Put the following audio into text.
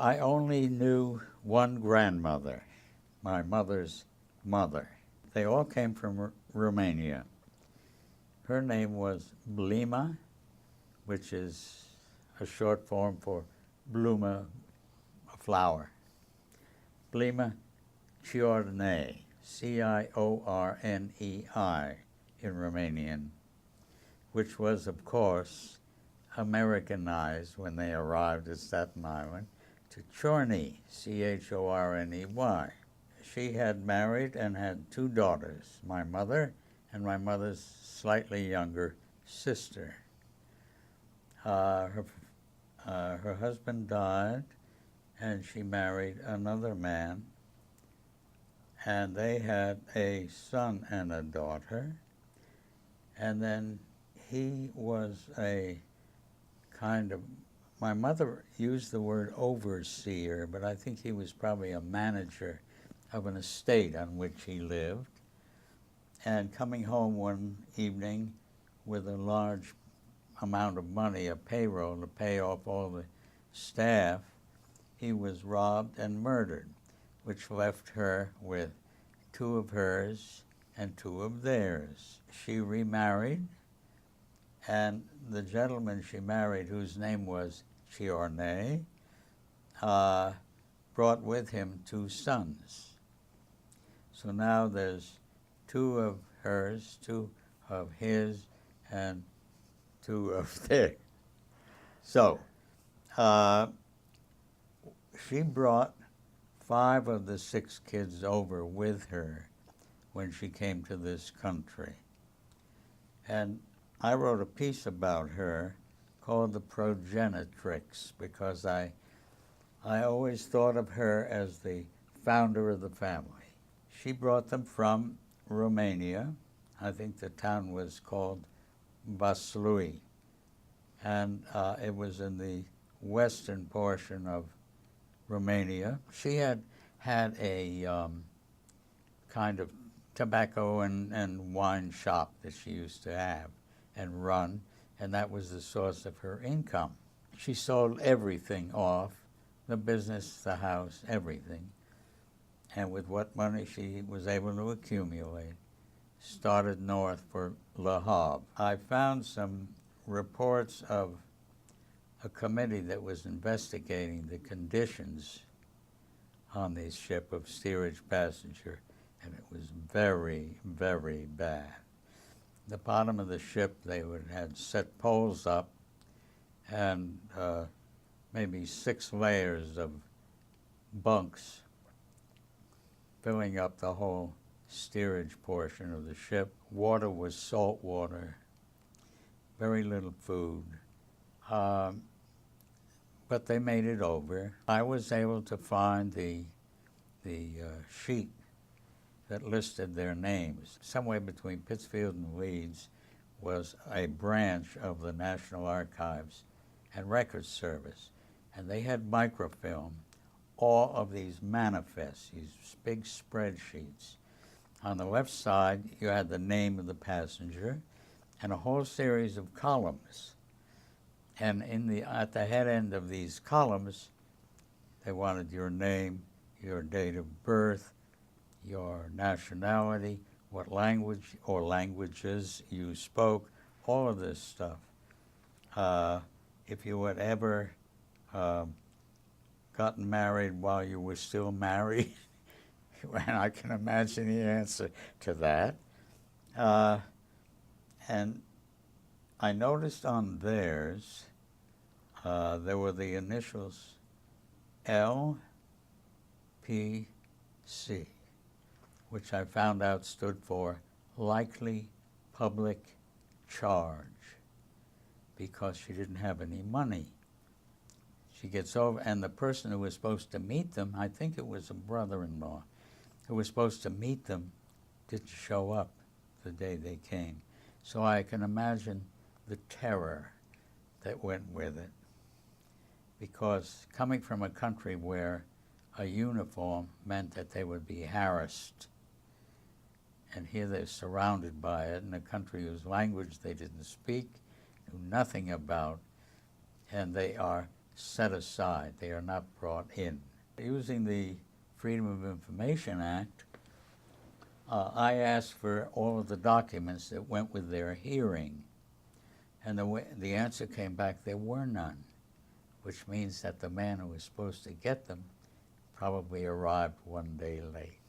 I only knew one grandmother, my mother's mother. They all came from Romania. Her name was Blima, which is a short form for Bluma, a flower. Blima Ciornei, Ciornei in Romanian, which was, of course, Americanized when they arrived at Staten Island to Chorney, Chorney. She had married and had two daughters, my mother and my mother's slightly younger sister. Her husband died, and she married another man, and they had a son and a daughter, and then he was a kind of, my mother used the word overseer, but I think he was probably a manager of an estate on which he lived. And coming home one evening with a large amount of money, a payroll to pay off all the staff, he was robbed and murdered, which left her with two of hers and two of theirs. She remarried, and the gentleman she married, whose name was Ciornei, brought with him two sons. So now there's two of hers, two of his, and two of theirs. So she brought 5 of the 6 kids over with her when she came to this country. And I wrote a piece about her called The Progenitrix, because I always thought of her as the founder of the family. She brought them from Romania. I think the town was called Vaslui, and it was in the western portion of Romania. She had a kind of tobacco and wine shop that she used to have and run, and that was the source of her income. She sold everything off, the business, the house, everything, and with what money she was able to accumulate, started north for Le Havre. I found some reports of a committee that was investigating the conditions on this ship of steerage passenger, and it was very, very bad. The bottom of the ship, they had set poles up and maybe 6 layers of bunks filling up the whole steerage portion of the ship. Water was salt water, very little food. But they made it over. I was able to find the sheet that listed their names. Somewhere between Pittsfield and Leeds was a branch of the National Archives and Records Service, and they had microfilm all of these manifests, these big spreadsheets. On the left side, you had the name of the passenger and a whole series of columns. And at the head end of these columns, they wanted your name, your date of birth, your nationality, what language or languages you spoke, all of this stuff. If you had ever gotten married while you were still married, and I can imagine the answer to that. And I noticed on theirs, there were the initials LPC, which I found out stood for likely public charge, because she didn't have any money. She gets over, and the person who was supposed to meet them, I think it was a brother-in-law, who was supposed to meet them, didn't show up the day they came. So I can imagine the terror that went with it, because coming from a country where a uniform meant that they would be harassed, and here they're surrounded by it in a country whose language they didn't speak, knew nothing about, and they are set aside. They are not brought in. Using the Freedom of Information Act, I asked for all of the documents that went with their hearing, and the answer came back there were none, which means that the man who was supposed to get them probably arrived one day late.